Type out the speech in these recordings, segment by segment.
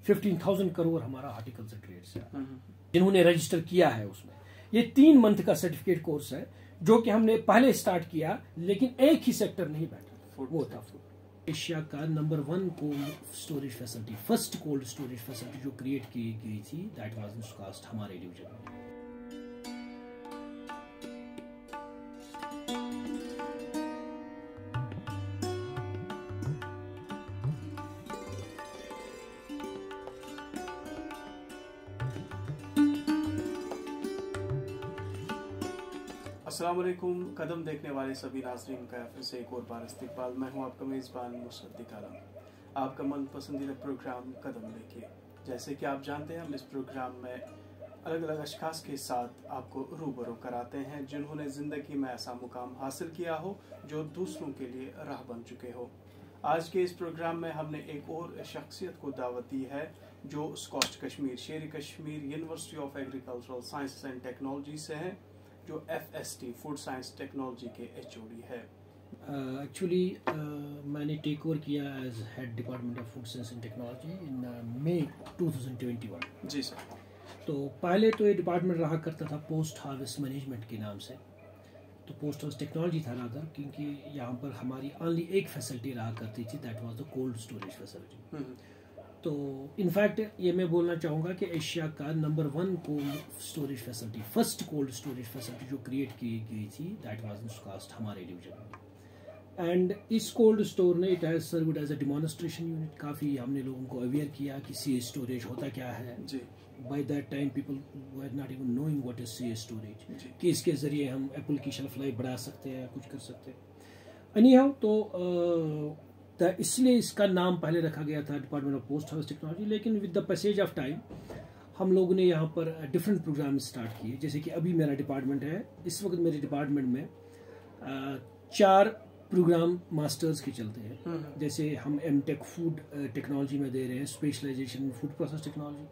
15,000 करोड़ हमारा horticulture trade से जिन्होंने रजिस्टर किया है उसमें। ये 3 मंथ का सर्टिफिकेट कोर्स है जो कि हमने पहले स्टार्ट किया, लेकिन एक ही सेक्टर नहीं बैठा, वो था फूड। एशिया का number 1 cold storage facility, first cold storage facility जो क्रिएट की गई थी, दैट वाज सुकास्ट हमारे डिवीजन में। अस्सलाम वालेकुम। कदम देखने वाले सभी नाज़रीन का फिर से एक और बार इस्तकबाल। मैं हूं आपका मेज़बान मुसद्दिक आलम, आपका मन पसंदीदा प्रोग्राम कदम लेके। जैसे कि आप जानते हैं, हम इस प्रोग्राम में अलग अलग अशख़ास के साथ आपको रूबरू कराते हैं जिन्होंने ज़िंदगी में ऐसा मुकाम हासिल किया हो जो दूसरों के लिए राह बन चुके हो। आज के इस प्रोग्राम में हमने एक और शख्सियत को दावत दी है जो स्कॉच Kashmir, Sher Kashmir university of agricultural sciences and technology से हैं, जो FST फूड साइंस टेक्नोलॉजी के HOD है। एक्चुअली मैंने टेक ओवर किया as head department of food science and technology in May 2021। जी सर। तो पहले तो ये डिपार्टमेंट रहा करता था पोस्ट हार्वेस्ट मैनेजमेंट के नाम से, तो पोस्ट हार्वेस्ट टेक्नोलॉजी था रादर, क्योंकि यहाँ पर हमारी ओनली एक फैसिलिटी रहा करती थी, that was the cold storage facility. तो इनफैक्ट ये मैं बोलना चाहूँगा कि एशिया का number 1 cold storage facility, first cold storage facility जो क्रिएट की गई थी, दैट वाज सुकास्ट हमारे डिवीजन में। एंड इस कोल्ड स्टोर ने it has served as a demonstration unit. काफ़ी हमने लोगों को अवेयर किया कि सी स्टोरेज होता क्या है। By that time people were not even knowing what is C storage, कि इसके ज़रिए हम एप्पल की शेल्फ लाइफ बढ़ा सकते हैं, कुछ कर सकते हैं। एनी हाउ, तो इसलिए इसका नाम पहले रखा गया था department of post harvest technology, लेकिन with the passage of time हम लोगों ने यहाँ पर डिफरेंट प्रोग्राम स्टार्ट किए। जैसे कि अभी मेरा डिपार्टमेंट है, इस वक्त मेरे डिपार्टमेंट में 4 प्रोग्राम मास्टर्स के चलते हैं। जैसे हम M.Tech फूड टेक्नोलॉजी में दे रहे हैं, specialization food process technology.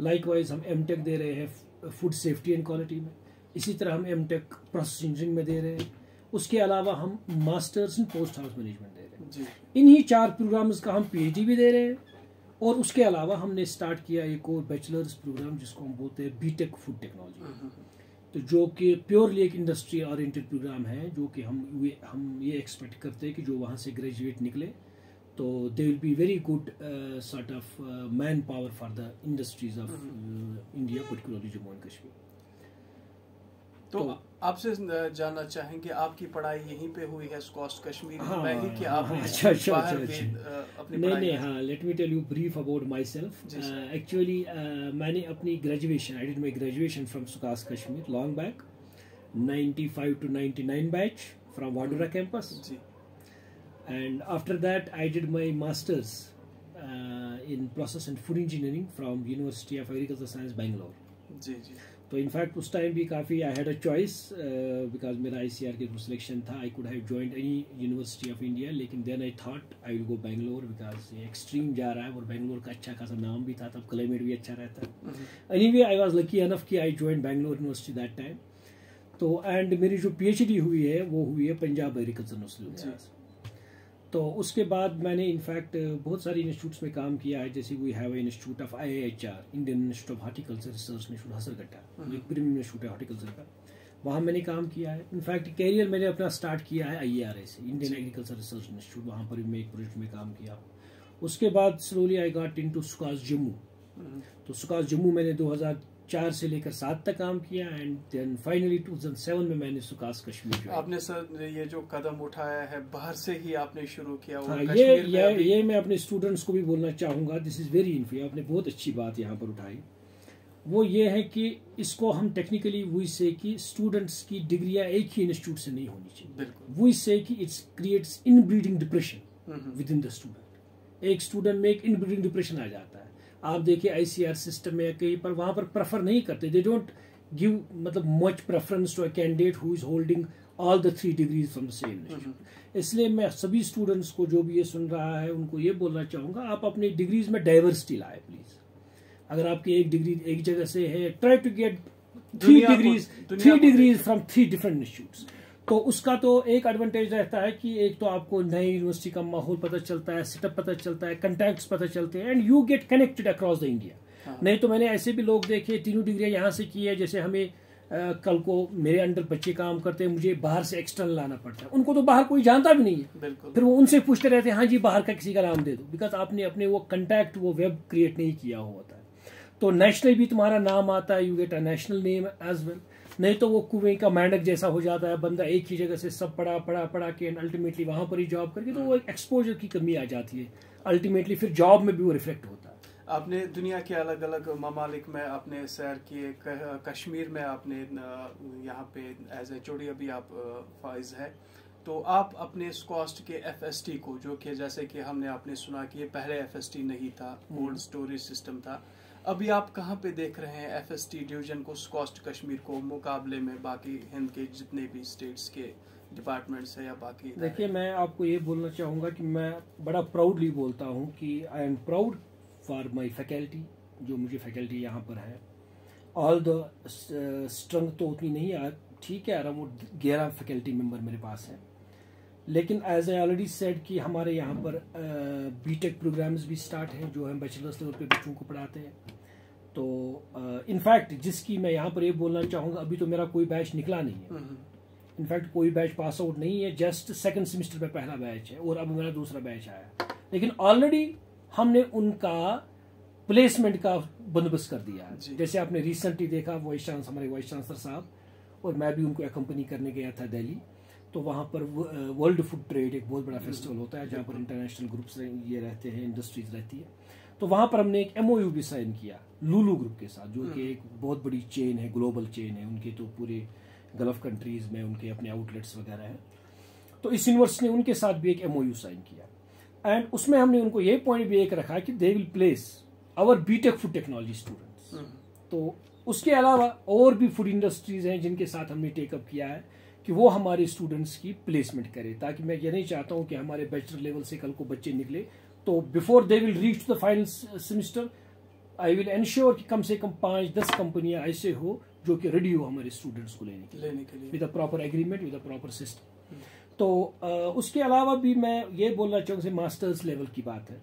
Likewise हम M.Tech दे रहे हैं फूड सेफ्टी एंड क्वालिटी में। इसी तरह हम M.Tech प्रोसेस इंजीनियरिंग में दे रहे हैं। उसके अलावा हम masters in post house management दे रहे हैं। इन्हीं 4 प्रोग्राम्स का हम PhD भी दे रहे हैं, और उसके अलावा हमने स्टार्ट किया एक और बैचलर्स प्रोग्राम जिसको हम बोलते हैं B.Tech फूड टेक्नोलॉजी, तो जो कि प्योरली एक इंडस्ट्री ओरिएंटेड प्रोग्राम है, जो कि हम ये एक्सपेक्ट करते हैं कि जो वहाँ से ग्रेजुएट निकले तो they will be very good sort of man power for the industries of India, particularly Jammu and Kashmir. तो आपसे जानना चाहेंगे, आपकी पढ़ाई यहीं पे हुई है स्कॉच कश्मीर में ही, कि आपने नहीं, हाँ, let me tell you brief about myself. Actually मैंने अपनी graduation, I did my graduation from SKUAST Kashmir long back 95 to 99 batch from Wadura campus, and after that I did my masters in process and food engineering from university of agriculture science Bangalore. जी जी। तो in fact उस time भी काफ़ी I had a choice, because मेरा ICR के through selection था। I could have joined any university of India, लेकिन then I thought I will go Bangalore, because ये एक्सट्रीम जा रहा है, और बैंगलोर का अच्छा खासा नाम भी था, तब क्लाइमेट भी अच्छा रहता है। Anyway I was lucky enough कि I joined Bangalore university that time. तो एंड मेरी जो PhD हुई है वो हुई है पंजाब एग्रीकल्चर यूनिवर्सिटी। तो उसके बाद मैंने इनफैक्ट बहुत सारे इंस्टीट्यूट्स में काम किया है, जैसे we have institute of IIHR, Indian institute of horticulture research institute Hesaraghatta, एक प्रीमियम इंस्टीट्यूट है हॉर्टिकल्चर का, वहाँ मैंने काम किया है। इनफैक्ट कैरियर मैंने अपना स्टार्ट किया है IARA से, इंडियन एग्रीकल्चर रिसर्च इंस्टीट्यूट, वहाँ पर भी मैं एक प्रोजेक्ट में काम किया। उसके बाद slowly I got into SKUAST Jammu. तो सुकास जम्मू मैंने 2004 से लेकर 7 तक काम किया, एंड देन फाइनली 2007 में मैंने सुकास कश्मीर। आपने सर ये जो कदम उठाया है बाहर से ही आपने शुरू किया? हाँ, ये मैं अपने स्टूडेंट्स को भी बोलना चाहूँगा, दिस इज़ वेरी इनफी, आपने बहुत अच्छी बात यहाँ पर उठाई। वो ये है कि इसको हम टेक्निकली वी से कि स्टूडेंट्स की डिग्रियाँ एक ही इंस्टीट्यूट से नहीं होनी चाहिए। वी से कि it's creates inbreeding depression with in the student. एक स्टूडेंट में एक इनब्रीडिंग डिप्रेशन आ जाता है। आप देखिए ICR सिस्टम में कहीं पर वहाँ पर प्रेफर नहीं करते, दे डोंट गिव मतलब much preference to a candidate who is holding all the 3 degrees from the same institute. इसलिए मैं सभी स्टूडेंट्स को जो भी ये सुन रहा है उनको ये बोलना चाहूँगा, आप अपनी डिग्रीज में डाइवर्सिटी लाए प्लीज। अगर आपकी एक डिग्री एक जगह से है, try to get 3 degrees from 3 different institutes. तो उसका तो एक एडवांटेज रहता है कि एक तो आपको नई यूनिवर्सिटी का माहौल पता चलता है, सेटअप पता चलता है, कॉन्टैक्ट्स पता चलते हैं, and you get connected across the India. नहीं तो मैंने ऐसे भी लोग देखे तीनों डिग्रियां यहाँ से की है, जैसे हमें कल को मेरे अंडर बच्चे काम करते हैं, मुझे बाहर से एक्सटर्नल लाना पड़ता है, उनको तो बाहर कोई जानता भी नहीं है, फिर वो उनसे पूछते रहते हैं हाँ जी बाहर का किसी का नाम दे दो, बिकॉज आपने अपने वो कंटैक्ट वो वेब क्रिएट नहीं किया होता है। तो नेशनल भी तुम्हारा नाम आता है, you get a national name as well. नहीं तो वो कुएं का मेंढक जैसा हो जाता है, बंदा एक ही जगह से सब पढ़ा के अल्टीमेटली वहां पर ही जॉब करके, तो वो एक एक्सपोजर की कमी आ जाती है, अल्टीमेटली फिर जॉब में भी वो रिफ्लेक्ट होता है। आपने दुनिया के अलग अलग ममालिक में आपने सैर किए, कश्मीर में आपने यहाँ पे एज एचओडी अभी आप फाइज है, तो आप अपने स्कॉस्ट के एफएसटी को, जो कि जैसे कि हमने आपने सुना कि ये पहले एफएसटी नहीं था, कोल्ड स्टोरेज सिस्टम था, अभी आप कहाँ पे देख रहे हैं एफएसटी डिवीजन को, स्कॉस्ट कश्मीर को, मुकाबले में बाकी हिंद के जितने भी स्टेट्स के डिपार्टमेंट्स है या बाकी? देखिए, मैं आपको ये बोलना चाहूँगा कि मैं बड़ा प्राउडली बोलता हूँ कि I am proud for my faculty, जो मुझे फैकल्टी यहाँ पर है। ऑल द स्ट्रेंथ तो उतनी नहीं है, ठीक है, अराउंड 11 फैकल्टी मेंबर मेरे पास हैं, लेकिन एज आई ऑलरेडी सेड कि हमारे यहाँ पर बीटेक प्रोग्राम्स भी स्टार्ट हैं, जो हम बैचलर्स लेवल पे बच्चों को पढ़ाते हैं। तो इनफैक्ट जिसकी मैं यहाँ पर ये बोलना चाहूँगा, अभी तो मेरा कोई बैच निकला नहीं है, इनफैक्ट कोई बैच पास आउट नहीं है, जस्ट सेकंड सेमेस्टर में पहला बैच है और अब मेरा दूसरा बैच आया, लेकिन ऑलरेडी हमने उनका प्लेसमेंट का बंदोबस्त कर दिया है। जैसे आपने रिसेंटली देखा हमारे वाइस चांसलर साहब और मैं भी उनको अकम्पनी करने गया था दिल्ली, तो वहाँ पर वर्ल्ड फूड ट्रेड एक बहुत बड़ा फेस्टिवल होता है जहाँ पर इंटरनेशनल ग्रुप्स ये रहते हैं, इंडस्ट्रीज रहती है, तो वहाँ पर हमने एक MOU भी साइन किया लुलू ग्रुप के साथ, जो कि एक बहुत बड़ी चेन है, ग्लोबल चेन है, उनके तो पूरे गल्फ कंट्रीज में उनके अपने आउटलेट्स वगैरह हैं। तो इस यूनिवर्सिटी ने उनके साथ भी एक MOU साइन किया, एंड उसमें हमने उनको ये पॉइंट भी एक रखा कि they will place our BTech food technology students. तो उसके अलावा और भी फूड इंडस्ट्रीज हैं जिनके साथ हमने टेकअप किया है कि वो हमारे स्टूडेंट्स की प्लेसमेंट करे, ताकि मैं ये नहीं चाहता हूँ कि हमारे बैचलर लेवल से कल को बच्चे निकले तो before they will reach the final semester I will ensure कि कम से कम 5-10 कंपनियां ऐसे हो जो कि रेडी हो हमारे स्टूडेंट्स को लेने के लिए with a proper agreement, with a proper system. तो उसके अलावा भी मैं ये बोलना चाहूँगा, मास्टर्स लेवल की बात है,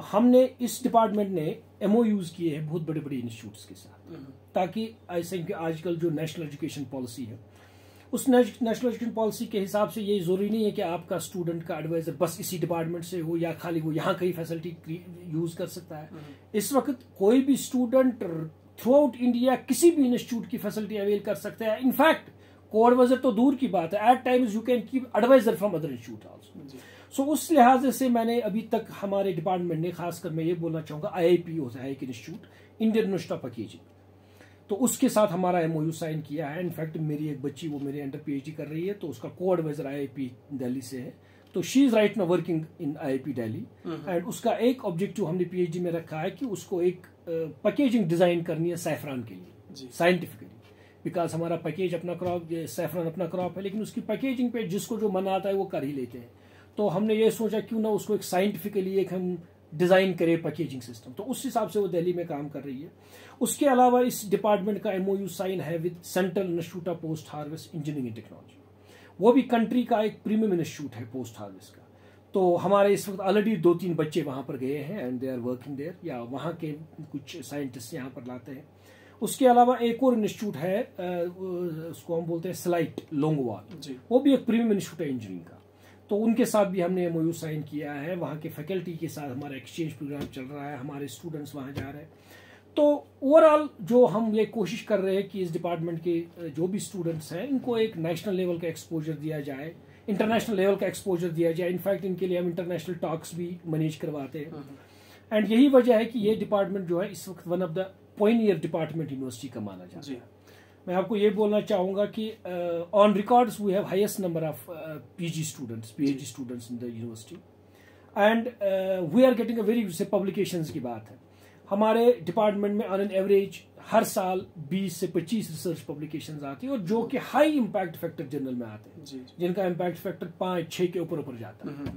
हमने इस डिपार्टमेंट ने MOUs किए हैं बहुत बड़े बड़े इंस्टीट्यूट्स के साथ, ताकि आई थिंक आजकल जो नेशनल एजुकेशन पॉलिसी है, उस नेशनल एजुकेशन पॉलिसी के हिसाब से ये जरूरी नहीं है कि आपका स्टूडेंट का एडवाइजर बस इसी डिपार्टमेंट से हो या खाली वो यहाँ कई फैसिलिटी यूज कर सकता है। इस वक्त कोई भी स्टूडेंट थ्रू आउट इंडिया किसी भी इंस्टीट्यूट की फैसिलिटी अवेल कर सकता है। इनफैक्ट को एडवाइजर तो दूर की बात है, at times you can keep advisor from other institute also. So उस लिहाज से मैंने अभी तक हमारे डिपार्टमेंट ने, खासकर मैं ये बोलना चाहूंगा, IIP होता है एक institute, Indian institute of packaging, तो उसके साथ हमारा MOU साइन किया है। इनफैक्ट मेरी एक बच्ची वो मेरे अंडर PhD कर रही है, तो उसका को एडवाइजर IIP दिल्ली से है, तो she is right now working in IIP Delhi, and उसका एक ऑब्जेक्टिव हमने PhD में रखा है कि उसको एक पैकेजिंग डिजाइन करनी है सैफरान के लिए साइंटिफिकली, बिकॉज हमारा पैकेज अपना क्रॉप, सैफरान अपना क्रॉप है, लेकिन उसकी पैकेजिंग पे जिसको जो मन आता है वो कर ही लेते हैं। तो हमने ये सोचा क्यों ना उसको एक साइंटिफिकली एक हम डिजाइन करें पैकेजिंग सिस्टम, तो उस हिसाब से वो दिल्ली में काम कर रही है। उसके अलावा इस डिपार्टमेंट का MOU साइन है with central institute of post harvest engineering and technology, वो भी कंट्री का एक प्रीमियम इंस्टीट्यूट है पोस्ट हार्वेस्ट का। तो हमारे इस वक्त ऑलरेडी 2-3 बच्चे वहां पर गए हैं and they are working there, या वहां के कुछ साइंटिस्ट यहाँ पर लाते हैं। उसके अलावा एक और इंस्टीट्यूट है, उसको हम बोलते हैं स्लाइट लोंगवाल, वो भी एक प्रीमियम इंस्टीट्यूट है इंजीनियरिंग का, तो उनके साथ भी हमने MOU साइन किया है। वहाँ के फैकल्टी के साथ हमारा एक्सचेंज प्रोग्राम चल रहा है, हमारे स्टूडेंट्स वहाँ जा रहे हैं। तो ओवरऑल जो हम ये कोशिश कर रहे हैं कि इस डिपार्टमेंट के जो भी स्टूडेंट्स हैं इनको एक नेशनल लेवल का एक्सपोजर दिया जाए, इंटरनेशनल लेवल का एक्सपोजर दिया जाए। इनफैक्ट इनके लिए हम इंटरनेशनल टॉक्स भी मैनेज करवाते हैं, एंड यही वजह है कि ये डिपार्टमेंट जो है इस वक्त one of the Pioneer department university का माना जाता है। मैं आपको ये बोलना चाहूंगा कि on records we have highest number of PhD students in the university, and we are getting a very, से पब्लिकेशंस की बात है, हमारे डिपार्टमेंट में ऑन एन एवरेज हर साल 20 से 25 रिसर्च पब्लिकेशंस आती है, और जो कि हाई इम्पैक्ट फैक्टर जर्नल में आते हैं, जिनका इम्पैक्ट फैक्टर 5-6 के ऊपर जाता है।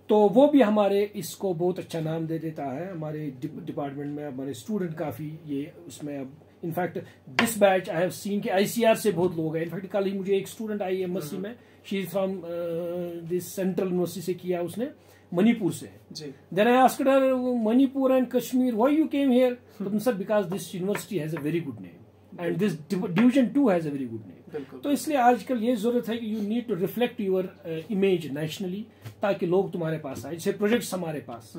तो वो भी हमारे इसको बहुत अच्छा नाम दे देता है। हमारे डिपार्टमेंट में हमारे स्टूडेंट काफी ये उसमें अब in fact this batch I have seen कि ICR से बहुत लोग हैं। इनफैक्ट कल ही मुझे एक स्टूडेंट आई MSc में, she is from this central university से किया उसने, मणिपुर से। Then I asked her Manipur and Kashmir why you came here, तो sir because this university has a very good name and this division 2 has a very good name. तो इसलिए आजकल ये जरूरत है कि you need to reflect your image nationally, ताकि लोग तुम्हारे पास आए। जैसे प्रोजेक्ट्स हमारे पास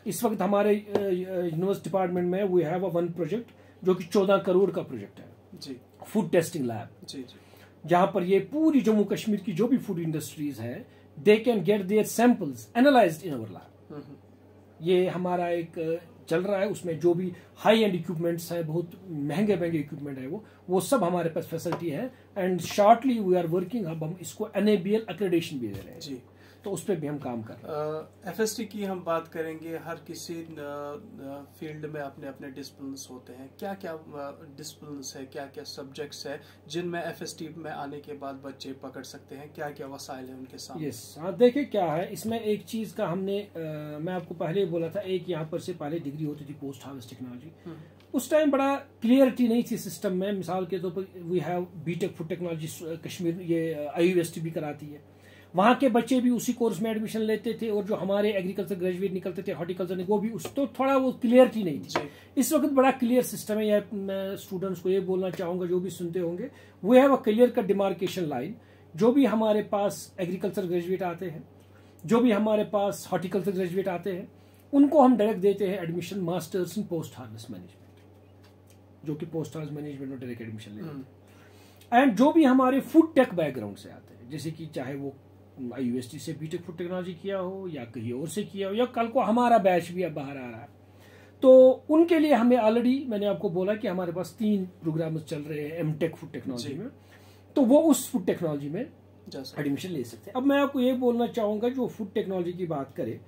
इस वक्त हमारे यूनिवर्सिटी डिपार्टमेंट में वी हैव वन प्रोजेक्ट जो कि 14 करोड़ का प्रोजेक्ट है, फूड टेस्टिंग लैब, जहां पर ये पूरी जम्मू कश्मीर की जो भी फूड इंडस्ट्रीज है they can get their samples analysed in our lab. ये हमारा एक चल रहा है, उसमें जो भी हाई एंड इक्विपमेंट्स है, बहुत महंगे महंगे इक्विपमेंट है, वो सब हमारे पास फैसिलिटी है। And shortly we are working, अब हम इसको NABL एक्रेडिटेशन भी दे रहे हैं, तो उस पर भी हम काम कर रहे हैं। FST की हम बात करेंगे, हर किसी फील्ड में अपने अपने डिसिप्लिन्स होते हैं। क्या क्या डिसिप्लिन्स है, क्या क्या सब्जेक्ट्स है जिनमें FST में आने के बाद बच्चे पकड़ सकते हैं, क्या क्या वसाइल है उनके सामने? यस, हाँ, देखिए क्या है इसमें, एक चीज का हमने मैं आपको पहले ही बोला था, एक यहाँ पर से पहले डिग्री होती थी पोस्ट हार्वेस्ट टेक्नोलॉजी। उस टाइम बड़ा क्लियरिटी नहीं थी सिस्टम में। मिसाल के तौर पर we have BTech food technology Kashmir, ये IUST भी कराती है, वहाँ के बच्चे भी उसी कोर्स में एडमिशन लेते थे, और जो हमारे एग्रीकल्चर ग्रेजुएट निकलते थे हॉर्टिकल्चर वो भी, उस तो थोड़ा वो क्लियरिटी नहीं थी। इस वक्त बड़ा क्लियर सिस्टम है। यह मैं स्टूडेंट्स को ये बोलना चाहूंगा जो भी सुनते होंगे, we have a clear cut demarcation line. जो भी हमारे पास एग्रीकल्चर ग्रेजुएट आते हैं, जो भी हमारे पास हॉर्टिकल्चर ग्रेजुएट आते हैं, उनको हम डायरेक्ट देते हैं admission masters in post harvest management, जो कि पोस्ट हार्वेस्ट मैनेजमेंट में डायरेक्ट एडमिशन लेते हैं। एंड जो भी हमारे फूड टेक बैकग्राउंड से आते हैं, जैसे कि चाहे वो IUST से BTech फूड टेक्नोलॉजी किया हो या कहीं और से किया हो, या कल को हमारा बैच भी अब बाहर आ रहा है, तो उनके लिए हमें ऑलरेडी मैंने आपको बोला कि हमारे पास 3 प्रोग्राम चल रहे हैं MTech फूड टेक्नोलॉजी में, तो वो उस फूड टेक्नोलॉजी में एडमिशन ले सकते हैं। अब मैं आपको ये बोलना चाहूंगा, जो फूड टेक्नोलॉजी की बात करें,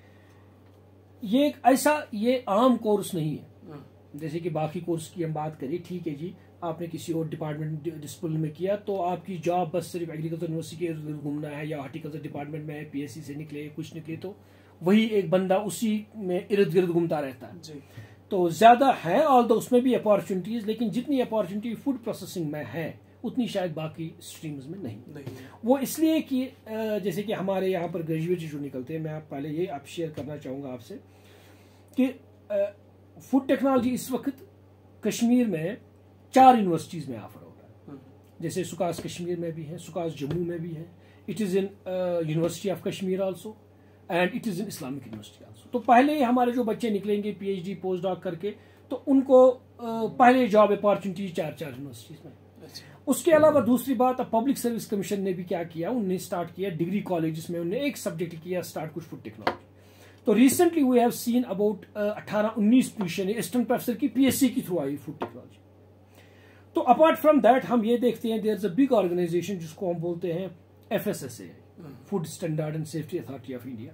ये एक ऐसा ये आम कोर्स नहीं है जैसे कि बाकी कोर्स की हम बात करें। ठीक है जी, आपने किसी और डिपार्टमेंट डिसिप्लिन में किया तो आपकी जॉब बस सिर्फ एग्रीकल्चर यूनिवर्सिटी के इर्द गिर्द घूमना है, या हॉर्टिकल्चर डिपार्टमेंट में PSC से निकले कुछ निकले तो वही एक बंदा उसी में इर्द गिर्द घूमता रहता है जी। तो ज्यादा है, ऑल दो उसमें भी अपॉर्चुनिटीज, लेकिन जितनी अपॉर्चुनिटी फूड प्रोसेसिंग में है उतनी शायद बाकी स्ट्रीम्स में नहीं। वो इसलिए कि जैसे कि हमारे यहाँ पर ग्रेजुएट जो निकलते हैं, मैं आप पहले ये आप शेयर करना चाहूँगा आपसे कि फूड टेक्नोलॉजी इस वक्त कश्मीर में 4 यूनिवर्सिटीज़ में ऑफर हो रहा है। जैसे सुकास कश्मीर में भी है, सुकास जम्मू में भी है, it is in university of Kashmir also, and it is in Islamic university also. तो पहले हमारे जो बच्चे निकलेंगे PhD पोस्ट डॉक करके, तो उनको पहले जॉब अपॉर्चुनिटी 4 यूनिवर्सिटीज़ में। उसके अलावा दूसरी बात, अब पब्लिक सर्विस कमीशन ने भी क्या किया, उन्होंने स्टार्ट किया डिग्री कॉलेजेस में, उन्होंने एक सब्जेक्ट किया स्टार्ट कुछ फूड टेक्नोलॉजी। तो recently we have seen about 18-19 position assistant professor की PSC के थ्रू आई फूड टेक्नोलॉजी। तो अपार्ट फ्रॉम दैट हम ये देखते हैं there is a big organisation जिसको हम बोलते हैं FSSAI, food standard and safety authority of India.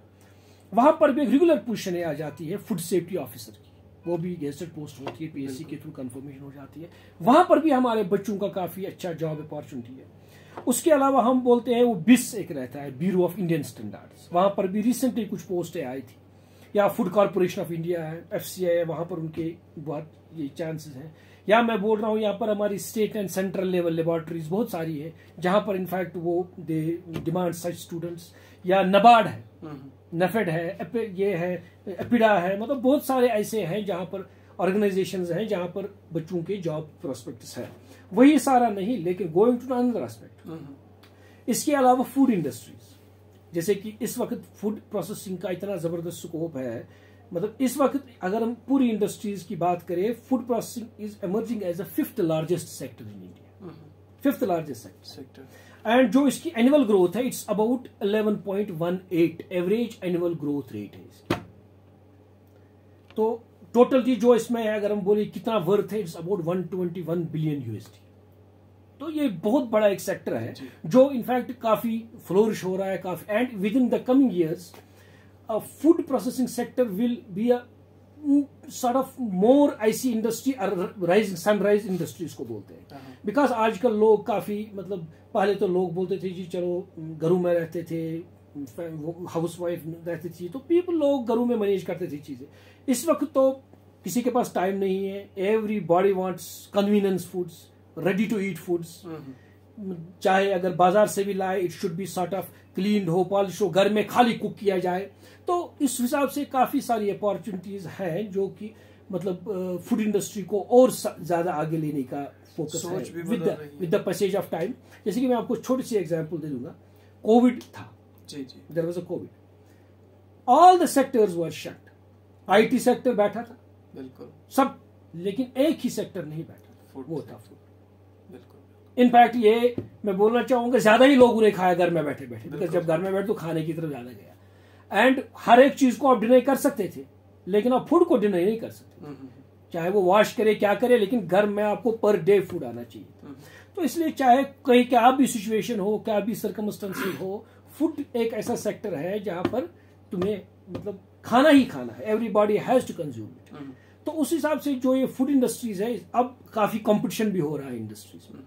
वहां पर भी एक रेगुलर पोजीशन आ जाती है फूड सेफ्टी ऑफिसर की, वो भी गेस्टेड पोस्ट होती है, PSC के थ्रू कंफर्मेशन हो जाती है। वहां पर भी हमारे बच्चों का काफी अच्छा जॉब अपॉर्चुनिटी है। उसके अलावा हम बोलते हैं वो BIS एक रहता है, ब्यूरो ऑफ इंडियन स्टैंडर्ड्स, वहां पर भी रिसेंटली कुछ पोस्टें आई थी, या फूड कॉर्पोरेशन ऑफ इंडिया है, FCI है, वहां पर उनके बहुत ये चांसेस हैं। या मैं बोल रहा हूँ यहाँ पर हमारी state and central level laboratories बहुत सारी है जहां पर इनफैक्ट वो दे डिमांड सच स्टूडेंट्स, या NABARD है, NAFED है, ये है, एपिडा है, मतलब बहुत सारे ऐसे हैं जहां पर ऑर्गेनाइजेशंस हैं जहां पर बच्चों के जॉब प्रोस्पेक्ट्स है। वही सारा नहीं, लेकिन गोइंग टू अनदर एस्पेक्ट, इसके अलावा फूड इंडस्ट्रीज, जैसे कि इस वक्त फूड प्रोसेसिंग का इतना जबरदस्त स्कोप है, मतलब इस वक्त अगर हम पूरी इंडस्ट्रीज की बात करें, food processing is emerging as a 5th largest sector in India, 5th largest sector. And जो इसकी एनुअल ग्रोथ है it's about 11.18 average annual growth rate है इसकी। तो टोटल जी जो इसमें है, अगर हम बोले कितना वर्थ है, इट्स अबाउट 121 बिलियन USD। तो ये बहुत बड़ा एक सेक्टर है जो इनफैक्ट काफी फ्लोरिश हो रहा है काफी, and with in the coming years food processing sector will be a sort of more IC industry, rising sunrise industry इसको बोलते हैं। बिकॉज आजकल लोग काफी, मतलब पहले तो लोग बोलते थे जी चलो घरों में रहते थे, हाउस वाइफ रहती थी, तो लोग घरों में मैनेज करते थे चीजें। इस वक्त तो किसी के पास टाइम नहीं है, everybody wants convenience foods, ready to eat foods, चाहे अगर बाजार से भी लाए it should be sort of clean हो, पॉलिश हो, घर में खाली कुक किया जाए। तो इस हिसाब से काफी सारी अपॉर्चुनिटीज हैं जो कि मतलब फूड इंडस्ट्री को और ज्यादा आगे लेने का फोकस है with the passage of time. जैसे कि मैं आपको छोटी सी एग्जांपल दे दूंगा, कोविड था, there was a Covid, all the sectors were shut, IT sector बैठा था बिल्कुल सब, लेकिन एक ही सेक्टर नहीं बैठा, वो था फूड। बिल्कुल इनफैक्ट ये मैं बोलना चाहूंगा ज्यादा ही लोगों ने खाया घर में बैठे बैठे, बिकॉज जब घर में बैठे तो खाने की तरफ ज्यादा गया। एंड हर एक चीज को आप डिनाई कर सकते थे, लेकिन आप फूड को डिनाई नहीं कर सकते, चाहे वो वॉश करे क्या करे, लेकिन घर में आपको पर डे फूड आना चाहिए। तो इसलिए चाहे कहीं क्या भी सिचुएशन हो, क्या भी सर्कमस्टेंसेस हो, फूड एक ऐसा सेक्टर है जहां पर तुम्हें मतलब खाना ही खाना है, everybody has to consume it. तो उस हिसाब से जो ये फूड इंडस्ट्रीज है, अब काफी कंपटीशन भी हो रहा है इंडस्ट्रीज में।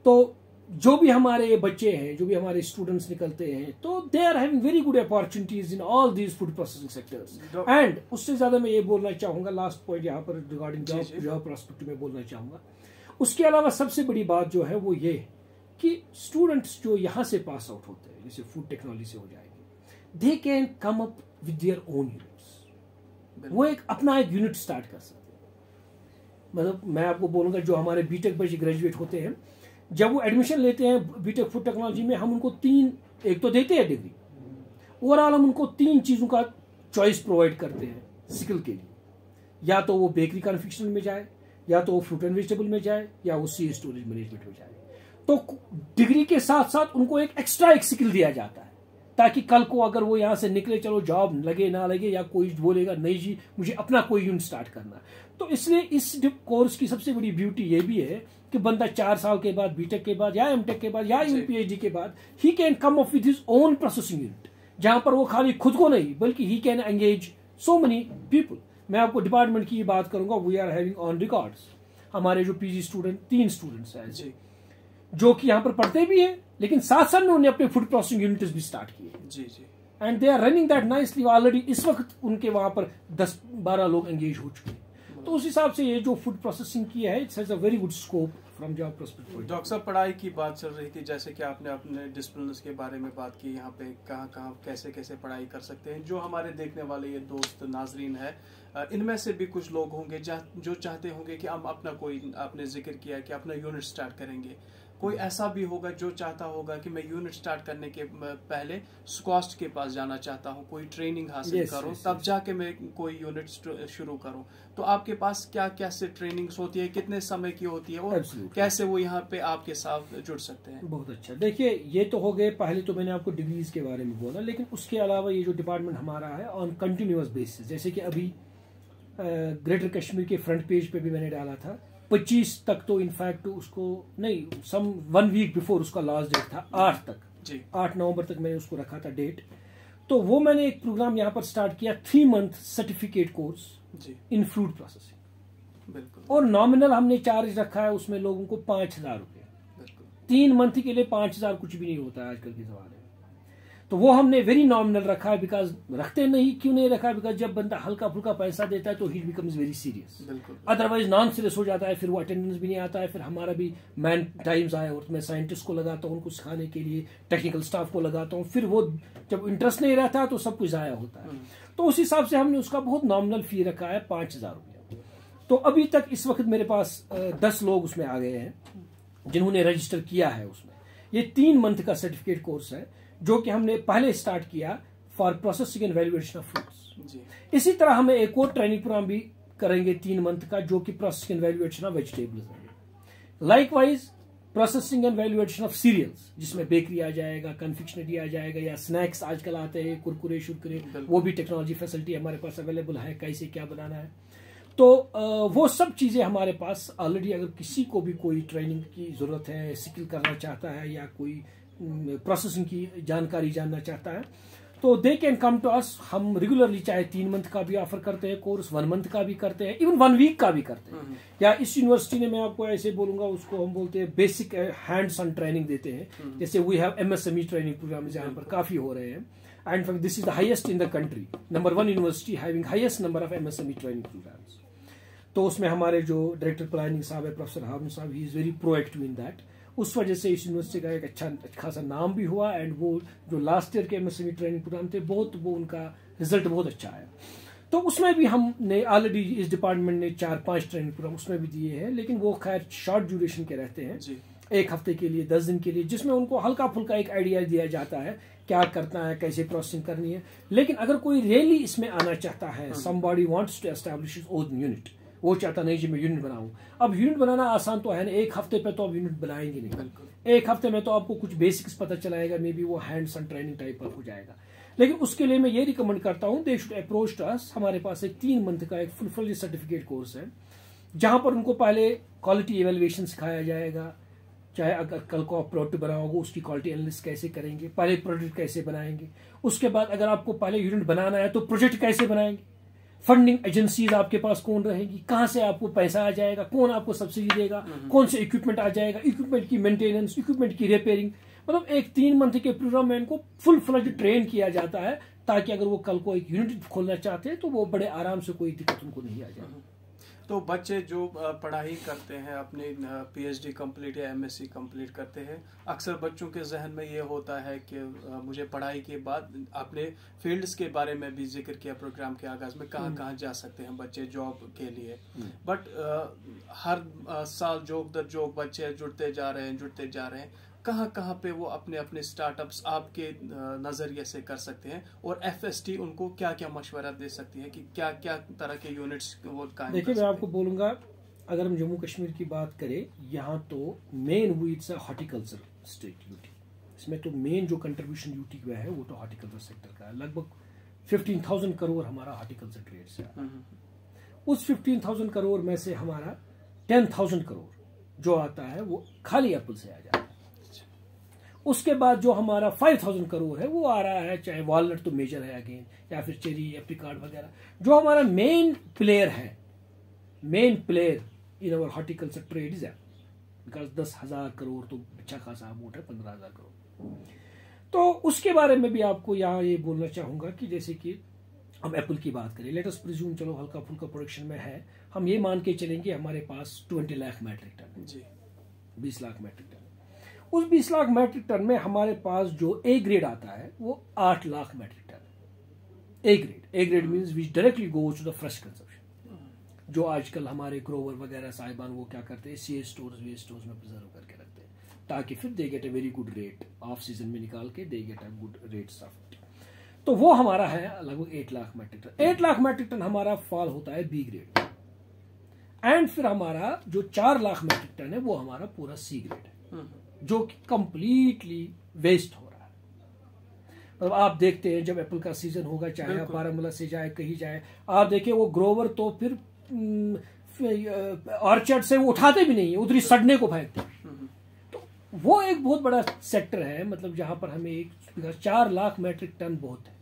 तो जो भी हमारे बच्चे हैं, जो भी हमारे स्टूडेंट्स निकलते हैं, तो they are having very good opportunities in all these food processing sectors. And उससे ज्यादा मैं ये बोलना चाहूंगा, लास्ट पॉइंट यहाँ पर रिगार्डिंग जॉब प्रोस्पेक्ट में बोलना चाहूंगा। उसके अलावा सबसे बड़ी बात जो है वो ये कि स्टूडेंट्स जो यहाँ से पास आउट होते हैं, जैसे फूड टेक्नोलॉजी से हो जाएंगे, they can come up with their own units. वो अपना एक यूनिट स्टार्ट कर सकते हैं। मतलब मैं आपको बोलूंगा, जो हमारे बीटेक बच्चे ग्रेजुएट होते हैं, जब वो एडमिशन लेते हैं बीटेक फूड टेक्नोलॉजी में, हम उनको एक तो देते हैं डिग्री, ओवरऑल हम उनको 3 चीजों का चॉइस प्रोवाइड करते हैं स्किल के लिए। या तो वो बेकरी कन्फेक्शनरी में जाए, या तो वो फ्रूट एंड वेजिटेबल में जाए, या वो सी स्टोरेज मैनेजमेंट में जाए। तो डिग्री के साथ साथ उनको एक एक्स्ट्रा स्किल दिया जाता है, ताकि कल को अगर वो यहाँ से निकले, चलो जॉब लगे ना लगे, या कोई बोलेगा नहीं जी मुझे अपना कोई यूनिट स्टार्ट करना। तो इसलिए इस कोर्स की सबसे बड़ी ब्यूटी ये भी है कि बंदा 4 साल के बाद, बीटेक के बाद, या एमटेक के बाद, या पीएचडी के बाद, he can come up with his own processing unit, जहां पर वो खाली खुद को नहीं बल्कि he can engage so many people. मैं आपको डिपार्टमेंट की बात करूंगा, we are having on records हमारे जो पीजी स्टूडेंट 3 स्टूडेंट्स हैं जो कि यहाँ पर पढ़ते भी हैं, लेकिन साथ साथ में उन्हें अपने फूड प्रोसेसिंग यूनिट्स भी स्टार्ट किए। And they are running that nicely. Already इस वक्त उनके वहां पर 10-12 लोग एंगेज हो चुके हैं। तो उस हिसाब से ये जो फूड प्रोसेसिंग किया है, it's has a very good scope from job perspective. Doctor साहब, पढ़ाई की बात चल रही थी, जैसे कि आपने अपने डिसिप्लिन्स के बारे में बात की, यहाँ पे कहाँ कैसे कैसे पढ़ाई कर सकते हैं। जो हमारे देखने वाले ये दोस्त नाजरीन है, इनमें से भी कुछ लोग होंगे जो चाहते होंगे कि हम अपना कोई, आपने जिक्र किया कि अपना यूनिट स्टार्ट करेंगे। कोई ऐसा भी होगा जो चाहता होगा कि मैं यूनिट स्टार्ट करने के पहले स्कॉस्ट के पास जाना चाहता हूँ, कोई ट्रेनिंग हासिल करूँ, तब जाके मैं कोई यूनिट शुरू करूँ। तो आपके पास क्या कैसे ट्रेनिंग्स होती है, कितने समय की होती है, और कैसे वो यहाँ पे आपके साथ जुड़ सकते हैं? बहुत अच्छा। देखिए, ये तो हो गए, पहले तो मैंने आपको डिग्रीज के बारे में बोला, लेकिन उसके अलावा ये जो डिपार्टमेंट हमारा है ऑन कंटिन्यूअस बेसिस, जैसे कि अभी ग्रेटर कश्मीर के फ्रंट पेज पे भी मैंने डाला था 25 तक, तो इनफैक्ट उसको नहीं, सम 1 वीक बिफोर उसका लास्ट डेट था 8 तक जी, 8 नवंबर तक मैंने उसको रखा था डेट। तो वो मैंने एक प्रोग्राम यहाँ पर स्टार्ट किया, 3 month certificate course in food processing. बिल्कुल। और नॉमिनल हमने चार्ज रखा है उसमें लोगों को 5,000 रुपये। 3 मंथ के लिए 5,000 कुछ भी नहीं होता है आजकल के जमाने में। तो वो हमने वेरी नॉमिनल रखा है, बिकॉज रखते नहीं, क्यों नहीं रखा, बिकॉज जब बंदा हल्का फुल्का पैसा देता है तो ही becomes very serious, otherwise non serious हो जाता है, फिर वो अटेंडेंस भी नहीं आता है, फिर हमारा भी मैन टाइम्स आया, और मैं साइंटिस्ट को लगाता हूँ उनको सिखाने के लिए, टेक्निकल स्टाफ को लगाता हूँ, फिर वो जब इंटरेस्ट नहीं रहता है तो सब कुछ आया होता है। तो उस हिसाब से हमने उसका बहुत नॉमिनल फी रखा है 5,000 रुपया। तो अभी तक इस वक्त मेरे पास 10 लोग उसमें आ गए हैं जिन्होंने रजिस्टर किया है उसमें। ये 3 मंथ का सर्टिफिकेट कोर्स है जो कि हमने पहले स्टार्ट किया for processing and valuation of fruits. इसी तरह हमें एक और ट्रेनिंग प्रोग्राम भी करेंगे 3 मंथ का, जो कि processing and valuation of vegetables है। Likewise processing and valuation of cereals, जिसमें बेकरी आ जाएगा, कन्फेक्शनरी आ जाएगा, या स्नैक्स आजकल आते हैं, कुरकुरे शुरकुरे, वो भी टेक्नोलॉजी फैसिलिटी हमारे पास अवेलेबल है, कैसे क्या बनाना है। तो वो सब चीजें हमारे पास ऑलरेडी, अगर किसी को भी कोई ट्रेनिंग की जरूरत है, स्किल करना चाहता है, या कोई प्रोसेसिंग की जानकारी जानना चाहता है, तो they can come to us. हम रेगुलरली चाहे 3 मंथ का भी ऑफर करते हैं कोर्स, 1 मंथ का भी करते हैं, इवन 1 वीक का भी करते हैं। या इस यूनिवर्सिटी ने, मैं आपको ऐसे बोलूंगा, उसको हम बोलते हैं बेसिक हैंड्स ऑन ट्रेनिंग देते हैं। जैसे we have MSME training programme जहाँ पर काफी हो रहे हैं, and this is the highest in the country, number 1 university having highest number of MSME training programmes. तो उसमें हमारे जो डायरेक्टर प्लानिंग साहब है प्रोफेसर हारून साहब, he is very proactive in that. उस वजह से इस यूनिवर्सिटी का एक अच्छा खासा नाम भी हुआ, एंड वो जो लास्ट ईयर के MSME ट्रेनिंग प्रोग्राम थे बहुत वो उनका रिजल्ट बहुत अच्छा आया। तो उसमें भी हमने ऑलरेडी इस डिपार्टमेंट ने 4-5 ट्रेनिंग प्रोग्राम उसमें भी दिए हैं, लेकिन वो खैर शॉर्ट ड्यूरेशन के रहते हैं, 1 हफ्ते के लिए, 10 दिन के लिए, जिसमें उनको हल्का फुल्का एक आइडिया दिया जाता है क्या करना है, कैसे प्रोसेसिंग करनी है। लेकिन अगर कोई रियली इसमें आना चाहता है, somebody wants to establish his own unit, वो चाहता नहीं जी मैं यूनिट बनाऊं। अब यूनिट बनाना आसान तो है ना, 1 हफ्ते पे तो आप यूनिट बनाएंगे नहीं, 1 हफ्ते में तो आपको कुछ बेसिक्स पता चलाएगा, मे बी वो हैंड्स ऑन ट्रेनिंग टाइप पर हो जाएगा। लेकिन उसके लिए मैं ये रिकमेंड करता हूँ they should approach to us. हमारे पास एक 3 मंथ का एक फुल सर्टिफिकेट कोर्स है, जहां पर उनको पहले क्वालिटी एवेल्युएशन सिखाया जाएगा, चाहे अगर कल को आप प्रोडक्ट बनाओगे उसकी क्वालिटी एनालिसिस कैसे करेंगे, पहले प्रोडक्ट कैसे बनाएंगे, उसके बाद अगर आपको पहले यूनिट बनाना है तो प्रोजेक्ट कैसे बनाएंगे, फंडिंग एजेंसीज आपके पास कौन रहेगी, कहां से आपको पैसा आ जाएगा, कौन आपको सब्सिडी देगा, कौन से इक्विपमेंट आ जाएगा, इक्विपमेंट की मेंटेनेंस, इक्विपमेंट की रिपेयरिंग। मतलब एक 3 मंथ के प्रोग्राम में इनको फुल फ्लेज ट्रेन किया जाता है, ताकि अगर वो कल को एक यूनिट खोलना चाहते हैं तो वो बड़े आराम से, कोई दिक्कत उनको नहीं आ जाए। तो बच्चे जो पढ़ाई करते हैं, अपने PhD कंप्लीट या MSc कंप्लीट करते हैं, अक्सर बच्चों के जहन में ये होता है कि मुझे पढ़ाई के बाद अपने फील्ड्स के बारे में भी जिक्र किया प्रोग्राम के आगाज में, कहाँ जा सकते हैं बच्चे जॉब के लिए। बट हर साल जोक दर जोक बच्चे जुड़ते जा रहे हैं, कहाँ पे वो अपने अपने स्टार्टअप्स आपके नज़रिए से कर सकते हैं, और FST उनको क्या क्या मशवरा दे सकती है कि क्या क्या तरह के यूनिट्स वो कायम। देखिए, मैं आपको बोलूँगा, अगर हम जम्मू कश्मीर की बात करें, यहाँ तो मेन वो इट्स हॉर्टिकल्चर स्टेट यूटी। इसमें तो मेन जो कंट्रीब्यूशन यूटी का है वो तो हॉर्टिकल्चर सेक्टर का है। लगभग 15,000 करोड़ हमारा हॉर्टिकल्चर ट्रेड से है। उस 15,000 करोड़ में से हमारा 10,000 करोड़ जो आता है वो खाली एप्पल से आ जाता है। उसके बाद जो हमारा 5,000 करोड़ है वो आ रहा है, चाहे वॉलनट तो मेजर है अगेन, या फिर चेरी, एप्रिकॉट वगैरह। जो हमारा main player in our horticulture trade is Apple, because 10,000 crore तो अच्छा खासा अमाउंट है, 15,000 करोड़। तो उसके बारे में भी आपको यहाँ ये बोलना चाहूंगा कि जैसे कि हम एप्पल की बात करें, लेट अस प्रिज्यूम, चलो हल्का फुल्का प्रोडक्शन में है, हम ये मान के चलेंगे हमारे पास 20 lakh metric ton, 20 lakh metric ton. उस 20 लाख मैट्रिक टन में हमारे पास जो A ग्रेड आता है वो 8 lakh metric ton. A grade means which directly goes to the fresh consumption, जो आजकल हमारे ग्रोवर वगैरह साहिबान वो क्या करते हैं, CA स्टोर्स में प्रिजर्व करके रखते हैं, ताकि फिर they get a very good rate, off season में निकाल के they get a good rate of. तो वो हमारा है लगभग 8 lakh metric ton. 8 lakh metric ton हमारा फॉल होता है B ग्रेड, एंड फिर हमारा जो 4 लाख मैट्रिक टन है वो हमारा पूरा C ग्रेड है, जो कि कंप्लीटली वेस्ट हो रहा है। मतलब आप देखते हैं जब एप्पल का सीजन होगा, चाहे आप बारामूला से जाए कहीं जाए, आप देखिए वो ग्रोवर तो फिर ऑर्चर्ड से वो उठाते भी नहीं है, उधर ही सड़ने को फेंकते हैं। तो वो एक बहुत बड़ा सेक्टर है, मतलब जहां पर हमें 4 लाख मैट्रिक टन बहुत है।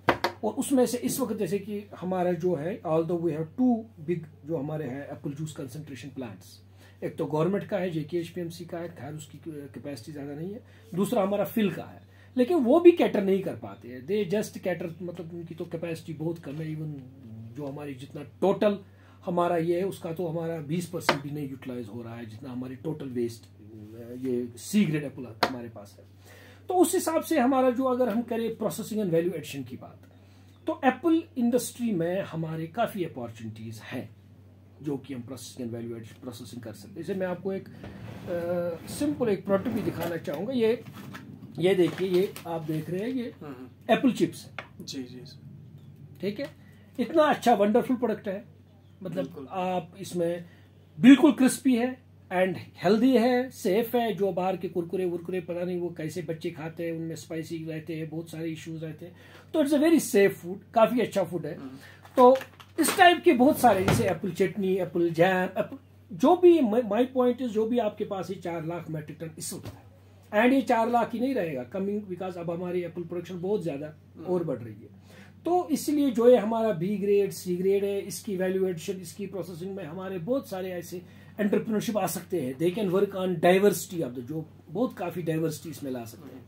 और उसमें से इस वक्त जैसे कि हमारा जो है, ऑल्दो वी हैव 2 बिग जो हमारे हैं एप्पल जूस कंसंट्रेशन प्लांट्स, एक तो गवर्नमेंट का है JKHPMC का है, खैर उसकी कैपेसिटी ज़्यादा नहीं है, दूसरा हमारा फिल का है, लेकिन वो भी कैटर नहीं कर पाते हैं, दे जस्ट कैटर, मतलब उनकी तो कैपेसिटी बहुत कम है। इवन जो हमारी जितना टोटल हमारा ये है उसका तो हमारा 20% भी नहीं यूटिलाइज हो रहा है, जितना हमारी टोटल वेस्ट ये C ग्रेड एप्पल हमारे पास है। तो उस हिसाब से हमारा जो, अगर हम करें प्रोसेसिंग एंड वैल्यू एडिशन की बात, तो एप्पल इंडस्ट्री में हमारे काफ़ी अपॉर्चुनिटीज़ हैं जो कि हम processing and value addition processing कर सकते हैं। जैसे मैं आपको एक सिंपल एक प्रोडक्ट भी दिखाना चाहूँगा। ये देखिए, ये आप देख रहे हैं, ये एप्पल चिप्स है। जी, ठीक है, इतना अच्छा वंडरफुल प्रोडक्ट है, मतलब आप इसमें बिल्कुल क्रिस्पी है एंड हेल्दी है, सेफ है। जो बाहर के कुरकुरे वुरकुरे पता नहीं वो कैसे बच्चे खाते हैं, उनमें स्पाइसी रहते हैं, बहुत सारे इश्यूज रहते हैं, तो it's a very safe food, काफ़ी अच्छा फूड है। तो इस टाइप के बहुत सारे, जैसे एप्पल चटनी, एप्पल जैम, एप्पल जो भी, माय पॉइंट इज, जो भी आपके पास ही 4 लाख मैट्रिक टन इस वक्त है, एंड ये 4 लाख ही नहीं रहेगा कमिंग, बिकॉज अब हमारी एप्पल प्रोडक्शन बहुत ज़्यादा और बढ़ रही है। तो इसलिए जो है हमारा B ग्रेड, C ग्रेड है, इसकी वैल्यू एडिशन, इसकी प्रोसेसिंग में हमारे बहुत सारे ऐसे एंटरप्रेन्योरशिप आ सकते हैं। They can work on diversity of the, जो बहुत काफ़ी डाइवर्सिटी इसमें ला सकते हैं।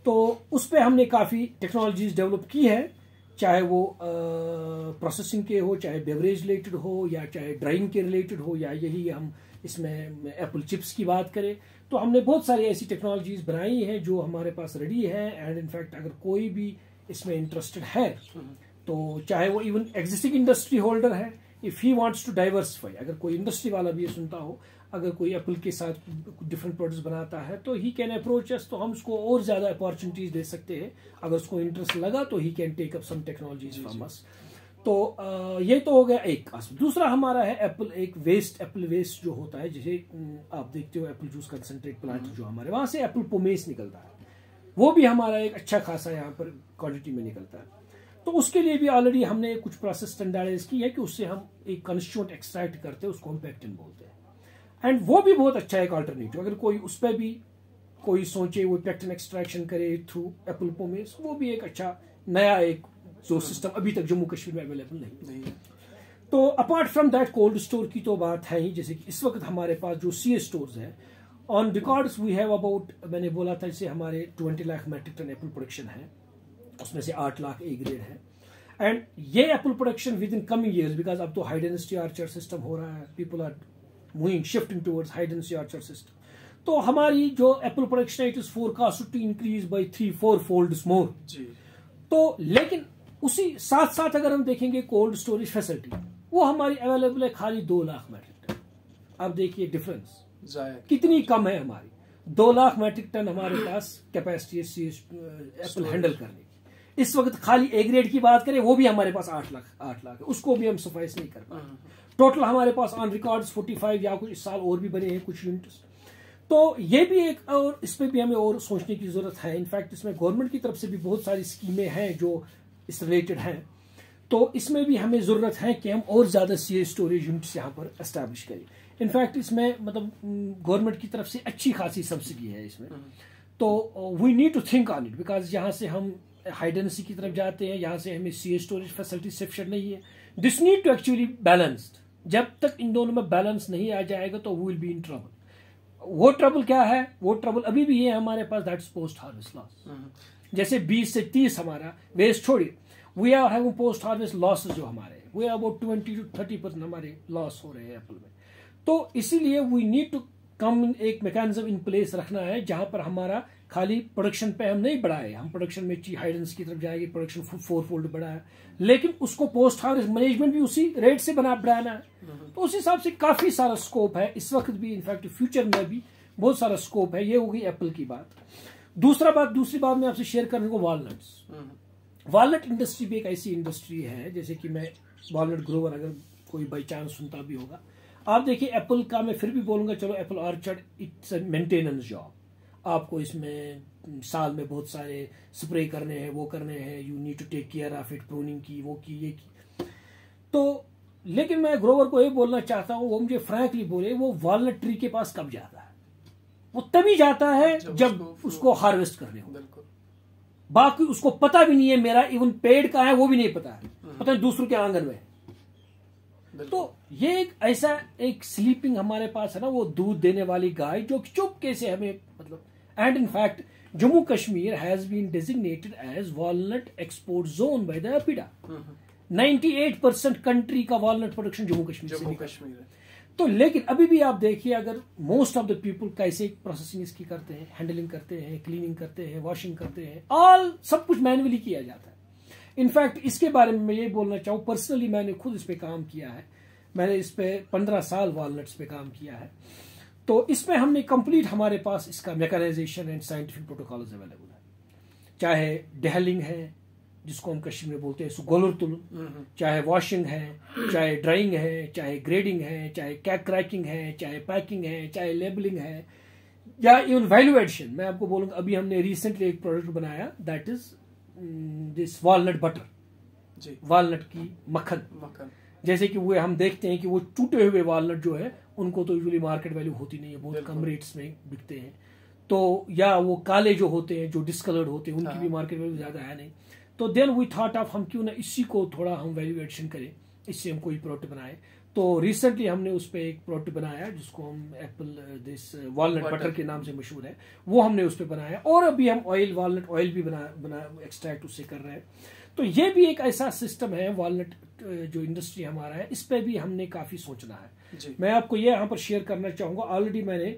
तो उस पर हमने काफ़ी टेक्नोलॉजीज डेवलप की है, चाहे वो प्रोसेसिंग के हो, चाहे बेवरेज रिलेटेड हो, या चाहे ड्राइंग के रिलेटेड हो, या यही हम इसमें एप्पल चिप्स की बात करें, तो हमने बहुत सारी ऐसी टेक्नोलॉजीज बनाई हैं जो हमारे पास रेडी है। एंड इनफैक्ट अगर कोई भी इसमें इंटरेस्टेड है, तो चाहे वो इवन एग्जिस्टिंग इंडस्ट्री होल्डर है, if he wants to diversify, अगर कोई इंडस्ट्री वाला भी ये सुनता हो, अगर कोई एप्पल के साथ डिफरेंट प्रोडक्ट्स बनाता है, तो ही कैन अप्रोच अस, तो हम उसको और ज्यादा अपॉर्चुनिटीज दे सकते हैं। अगर उसको इंटरेस्ट लगा तो he can take up some technologies from us. तो ये तो हो गया एक आस्पेक्ट। दूसरा हमारा है एप्पल एप्पल वेस्ट जो होता है, जिसे आप देखते हो एप्पल जूस कंसंट्रेट प्लांट जो हमारे वहां से एप्पल पोमेस निकलता है, वो भी हमारा एक अच्छा खासा यहाँ पर क्वालिटी में निकलता है। तो उसके लिए भी ऑलरेडी हमने कुछ प्रोसेस स्टैंडर्डाइज की है कि उससे हम एक कंस्टिट्यूएंट एक्सट्रैक्ट करते हैं, उसको हम पेक्टिन बोलते हैं। एंड वो भी बहुत अच्छा एक अल्टरनेटिव, अगर कोई उस पर भी कोई सोचे वो पेक्टिन एक्सट्रैक्शन करे थ्रू एप्पल पोमेस, वो भी एक अच्छा नया एक जो सिस्टम अभी तक जम्मू कश्मीर में अवेलेबल नहीं है। तो apart from that cold store की तो बात है ही, जैसे कि इस वक्त हमारे पास जो सीए स्टोर्स है on records we have about, मैंने बोला था जैसे हमारे 20 lakh metric ton apple production है, उसमें से 8 लाख ए ग्रेड है। एंड ये apple production within coming years, because अब तो हाई डेंसिटी आर्चर सिस्टम हो रहा है, people are moving shifting towards high density orchard system, तो हमारी जो एप्पल प्रोडक्शन है it is forecast to increase by 3-4 folds मोर। तो लेकिन उसी साथ साथ अगर हम देखेंगे कोल्ड स्टोरेज फैसिलिटी, वो हमारी अवेलेबल है खाली 2 लाख मैट्रिक टन। अब देखिए डिफरेंस कितनी कम है हमारी, 2 लाख मैट्रिक टन हमारे पास कैपेसिटी है एप्पल हैंडल करने की। इस वक्त खाली ए ग्रेड की बात करें, वो भी हमारे पास 8 लाख है, उसको भी हम सफाइस नहीं कर पाए। टोटल हमारे पास ऑन रिकॉर्ड्स 45 या कुछ इस साल और भी बने हैं कुछ यूनिट्स। तो ये भी एक, और इस पे भी हमें और सोचने की जरूरत है। इनफैक्ट इसमें गवर्नमेंट की तरफ से भी बहुत सारी स्कीमें हैं जो इस रिलेटेड हैं, तो इसमें भी हमें जरूरत है कि हम और ज्यादा सीए स्टोरेज यूनिट्स यहाँ पर एस्टैब्लिश करें। इनफैक्ट इसमें मतलब गवर्नमेंट की तरफ से अच्छी खासी सब्सिडी है इसमें, तो we need to think on it, because यहाँ से हम हाई डेंसिटी की तरफ जाते हैं, यहाँ से हमें सीए स्टोरेज फैसिलिटी सफिशिएंट नहीं है। This need to actually balanced. जब तक इन दोनों में बैलेंस नहीं आ जाएगा तो we will be in trouble. वो ट्रबल क्या है, वो ट्रबल अभी भी है हमारे पास, दैट्स पोस्ट हार्वेस्ट लॉस। जैसे 20 से 30 हमारा वेस्ट छोड़िए, we are having post harvest losses जो हमारे, वी आर अबाउट 20 to 30% हमारे लॉस हो रहे हैं एप्पल में। तो इसीलिए वी नीड टू कम एक मैकेनिज्म इन प्लेस रखना है जहां पर हमारा खाली प्रोडक्शन पे हम नहीं बढ़ाए, हम प्रोडक्शन में हाइडेंस की तरफ जाएगी, प्रोडक्शन 4 फोल्ड बढ़ाया, लेकिन उसको पोस्ट हार्वेस्ट मैनेजमेंट भी उसी रेट से बढ़ाना है। तो उस हिसाब से काफी सारा स्कोप है इस वक्त भी, इनफैक्ट फ्यूचर में भी बहुत सारा स्कोप है। ये होगी एप्पल की बात। दूसरी बात मैं आपसे शेयर करने को वॉलनट्स। वॉलनट इंडस्ट्री भी एक ऐसी इंडस्ट्री है, जैसे कि मैं वॉलनट ग्रोवर, अगर कोई बाई चांस सुनता भी होगा, आप देखिए एप्पल का मैं फिर भी बोलूंगा, चलो Apple orchard it's a maintenance job. आपको इसमें साल में बहुत सारे स्प्रे करने हैं, वो करने हैं, you need to take care of it, pruning की, वो की, ये की। तो लेकिन मैं ग्रोवर को ये बोलना चाहता हूं, वो मुझे फ्रैंकली बोले, वो वॉलनट ट्री के पास कब जाता है? वो तभी जाता है जब उसको हार्वेस्ट करने हो। बाकी उसको पता भी नहीं है मेरा इवन पेड़ का है, वो भी नहीं पता है, पता है दूसरों के आंगन में। तो ये एक ऐसा एक स्लीपिंग हमारे पास है ना, वो दूध देने वाली गाय जो चुपके से हमें मतलब, and in fact Jammu Kashmir has been designated as walnut export zone by the APEDA. 98% country का वॉलनट प्रोडक्शन जम्मू कश्मीर से है। तो लेकिन अभी भी आप देखिए, अगर मोस्ट ऑफ द पीपल कैसे प्रोसेसिंग इसकी करते हैं, हैंडलिंग करते हैं, क्लीनिंग करते हैं, वॉशिंग करते हैं, ऑल सब कुछ मैन्युअली किया जाता है। इनफैक्ट इसके बारे में मैं ये बोलना चाहूँ, पर्सनली मैंने खुद इस पे काम किया है, मैंने इस पे 15 साल वॉलनट्स पे काम किया है। तो इसमें हमने कंप्लीट, हमारे पास इसका mechanisation and scientific protocols available है, चाहे डेहलिंग है जिसको हम कश्मीर में बोलते हैं गोलुरतुल, चाहे वॉशिंग है, चाहे ड्राइंग है, चाहे ग्रेडिंग है, चाहे कैक क्रैकिंग है, चाहे पैकिंग है, चाहे लेबलिंग है, या इवन वैल्यू एडिशन। मैं आपको बोलूंगा, अभी हमने रिसेंटली एक प्रोडक्ट बनाया, that is this walnut butter, walnut की मक्खन। जैसे कि वो हम देखते हैं कि वो टूटे हुए वॉलनट जो है उनको तो यूजुअली मार्केट वैल्यू होती नहीं है, बहुत कम रेट्स में बिकते हैं। तो या वो काले जो होते हैं, जो डिस्कलर्ड होते हैं, उनकी भी मार्केट वैल्यू ज्यादा है नहीं। तो देन वी थॉट ऑफ हम क्यों ना इसी को थोड़ा हम वैल्यू एडिशन करें, इससे हम कोई प्रोडक्ट बनाए। तो रिसेंटली हमने उस पर एक प्रोडक्ट बनाया जिसको हम एप्पल दिस वॉलनट बटर के नाम से मशहूर है, वो हमने उस पर बनाया। और अभी हम ऑयल, वॉलनट ऑयल भी बना एक्सट्रैक्ट उससे कर रहे हैं। तो ये भी एक ऐसा सिस्टम है वॉलनट जो इंडस्ट्री हमारा है, इस पे भी हमने काफी सोचना है जी। मैं आपको ये यहाँ पर शेयर करना चाहूंगा। ऑलरेडी मैंने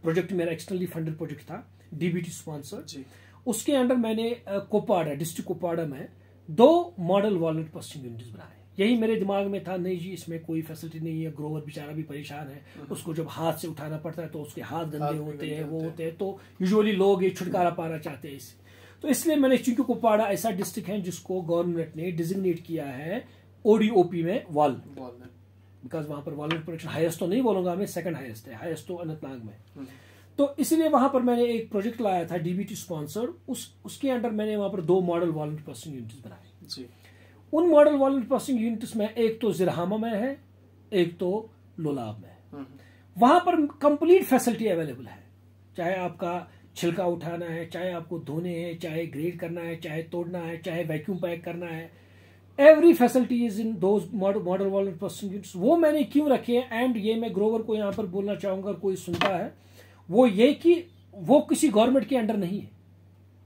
प्रोजेक्ट, मेरा एक्सटर्नली फंडेड प्रोजेक्ट था, डीबीटी स्पॉन्सर, उसके अंडर मैंने कोपाड़ा, डिस्ट्रिक्ट कोपाड़ा में 2 मॉडल वॉलनट प्रोसेसिंग यूनिट्स बनाए। यही मेरे दिमाग में था, नहीं जी इसमें कोई फैसिलिटी नहीं है, ग्रोवर बेचारा भी परेशान है, उसको जब हाथ से उठाना पड़ता है तो उसके हाथ गंदे होते हैं, वो होते हैं, तो यूजुअली लोग ये छुटकारा पाना चाहते हैं इससे। तो इसलिए मैंने, चूंकि कुपवाड़ा ऐसा डिस्ट्रिक्ट है जिसको गवर्नमेंट ने डिजिग्नेट किया है ओडीओपी में वॉलनट, बिकॉज वहां पर वॉलनट प्रोडक्शन हाईएस्ट तो नहीं बोलूंगा मैं, सेकंड हाईएस्ट है, हाईएस्ट तो अनंतनाग में। तो इसलिए वहां पर मैंने एक प्रोजेक्ट लाया था डीबीटी स्पॉन्सर्ड, उसके अंडर मैंने वहां पर 2 मॉडल वॉलनट प्रोसेसिंग यूनिट्स बनाए जी। उन मॉडल वॉलनट प्रोसेसिंग यूनिट्स में एक तो जिरहामा में है, एक तो लोलाब में है। वहां पर कंप्लीट फैसिलिटी अवेलेबल है, चाहे आपका छिलका उठाना है, चाहे आपको धोने हैं, चाहे ग्रेड करना है, चाहे तोड़ना है, चाहे वैक्यूम पैक करना है, every facility is in those model walnut processing units. वो मैंने क्यों रखे हैं, एंड ये मैं ग्रोवर को यहाँ पर बोलना चाहूंगा, कोई सुनता है, वो ये कि वो किसी गवर्नमेंट के अंडर नहीं है,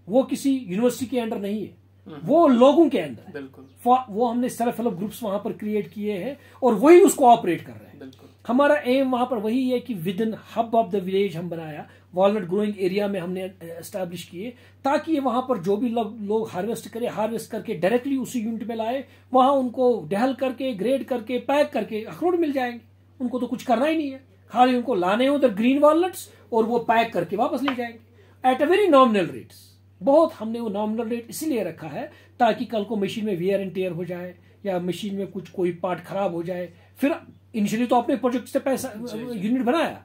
वो किसी यूनिवर्सिटी के अंडर नहीं है, वो लोगों के अंदर है। बिल्कुल। वो हमने सेल्फ हेल्प ग्रुप्स वहां पर क्रिएट किए हैं और वही उसको ऑपरेट कर रहे हैं। बिल्कुल। हमारा एम वहां पर वही है कि with in hub of the village हम बनाया, वॉलनट ग्रोइंग एरिया में हमने एस्टैब्लिश किए, ताकि वहां पर जो भी लोग हार्वेस्ट करें, हार्वेस्ट करके डायरेक्टली उसी यूनिट में लाए, वहां उनको डहल करके, ग्रेड करके, पैक करके अखरोट मिल जाएंगे। उनको तो कुछ करना ही नहीं है, खाली उनको लाने उधर ग्रीन वॉलनट्स और वो पैक करके वापस ले जाएंगे at a very nominal rates. बहुत हमने वो नॉमिनल रेट इसीलिए रखा है ताकि कल को मशीन में वियर एंड टेयर हो जाए या मशीन में कुछ कोई पार्ट खराब हो जाए। फिर इनिशियली तो अपने प्रोजेक्ट से पैसा यूनिट बनाया,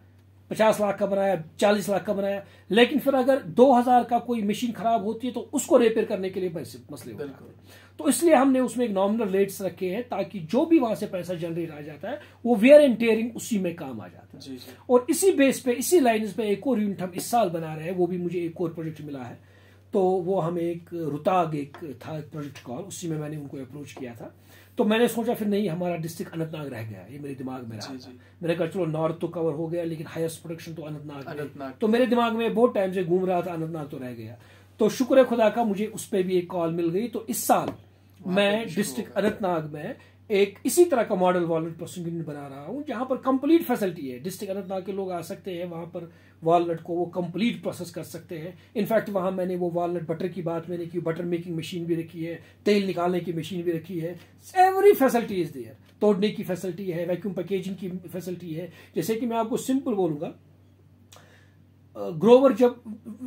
50 लाख का बनाया, 40 लाख का बनाया, लेकिन फिर अगर 2000 का कोई मशीन खराब होती है तो उसको रिपेयर करने के लिए मसले होते हैं। तो इसलिए हमने उसमें एक नॉमिनल रेट्स रखे हैं ताकि जो भी वहां से पैसा जनरेट आ जाता है वो वियर एंड टेयरिंग उसी में काम आ जाता है। जी। और इसी बेस पे, इसी लाइन्स पे एक और यूनिट हम इस साल बना रहे हैं, वो भी मुझे एक और प्रोजेक्ट मिला है। तो वो हमें एक रुताग एक था प्रोजेक्ट कॉल, उसी में मैंने उनको अप्रोच किया था। तो मैंने सोचा फिर नहीं, हमारा डिस्ट्रिक्ट अनंतनाग रह गया, ये मेरे दिमाग में रहा। मैंने कहा चलो नॉर्थ तो कवर हो गया, लेकिन हाईएस्ट प्रोडक्शन तो अनंतनाग। तो मेरे दिमाग में बहुत टाइम से घूम रहा था, अनंतनाग तो रह गया। तो शुक्र है खुदा का, मुझे उस पर भी एक कॉल मिल गई। तो इस साल मैं डिस्ट्रिक्ट अनंतनाग में एक इसी तरह का मॉडल वॉलनट प्रोसेसिंग यूनिट बना रहा हूं, जहां पर कंप्लीट फैसिलिटी है। डिस्ट्रिक्ट अनंतनाग के लोग आ सकते हैं, वहां पर वॉलनट को वो कंप्लीट प्रोसेस कर सकते हैं। इनफैक्ट वहां मैंने वो वॉलनट बटर की बात मैंने की, बटर मेकिंग मशीन भी रखी है, तेल निकालने की मशीन भी रखी है, एवरी फैसिलिटी इज देयर। तोड़ने की फैसिलिटी है, वैक्यूम पैकेजिंग की फैसिलिटी है। जैसे कि मैं आपको सिंपल बोलूंगा, ग्रोवर जब